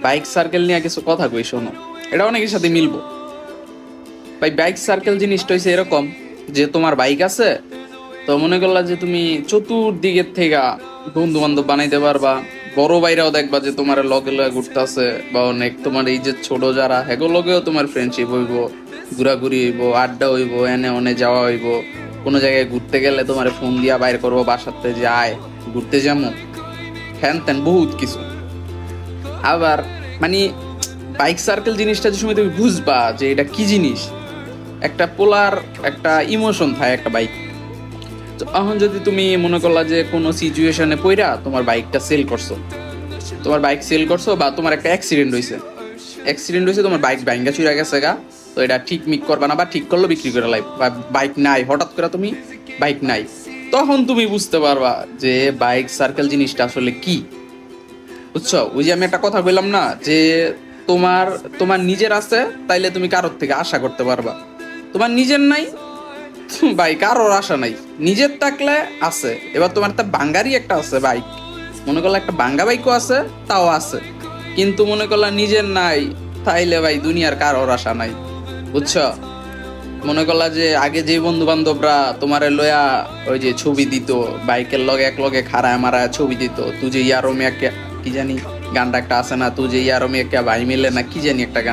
Bike circle নিয়ে কিছু কথা কই, শোনো, এটা অনেকের সাথে মিলবো। ভাই বাইক সার্কেল জিনিসটা হচ্ছে এরকম যে তোমার বাইক আছে, তো মনে করলা যে তুমি চতুর্দিকের থেকে বন্ধু বান্ধব বানাইতে পারবা। বড় বাইরাও দেখবা যে তোমার লগে লগে ঘুরতেছে, বা অনেক তোমার এই যে ছোট যারা হেগো লগেও তোমার ফ্রেন্ডশিপ হইব, ঘোরাঘুরি হইব, আড্ডা হইব, এনে ওনে যাওয়া হইব। কোনো জায়গায় ঘুরতে গেলে তোমার ফোন দিয়া বাইর করবো বাসাতে যে আয় ঘুরতে যাবো, হ্যান ত্যান বহুত কিছু। আবার মানে বাইক সার্কেল জিনিসটা যে সময় তুমি বুঝবা যে এটা কি জিনিস, একটা পোলার একটা ইমোশন থাকে একটা বাইক। তো এখন যদি তুমি মনে করলা যে কোনো সিচুয়েশনে পইরা তোমার বাইকটা সেল করছো, তোমার বাইক সেল করছো, বা তোমার একটা অ্যাক্সিডেন্ট হয়েছে, তোমার বাইক ভাঙ্গা চুরা গেছে গা, তো এটা ঠিক মিক করবা না, বা ঠিক করলো বিক্রি করে লাইব, বা বাইক নাই, হঠাৎ করে তুমি বাইক নাই, তখন তুমি বুঝতে পারবা যে বাইক সার্কেল জিনিসটা আসলে কি। বুঝছো? ওই যে আমি একটা কথা বললাম না যে তোমার তোমার নিজের আছে, তাইলে তুমি কারোর থেকে আশা করতে পারবা। তোমার নিজের নাই, ভাই কারোর আশা নাই। নিজের থাকলে আছে। এবার তোমার একটা বাঙ্গারি একটা আছে বাইক, মনে করলে একটা বাঙ্গা বাইকও আছে, তাও আছে, কিন্তু মনে করলা নিজের নাই, তাইলে ভাই দুনিয়ার কারোর আশা নাই। বুঝছো? মনে করলা যে আগে যে বন্ধু বান্ধবরা তোমারে লয়া ওই যে ছবি দিত, বাইকের লগে এক লগে খাড়ায় মারায় ছবি দিত, তুই যে ইয়ারো মেয়াকে কি জানি গানটা একটা আছে না, তুই যে ইয়ারো মেয়াকে ভাই মিলে না কি জানি একটা গান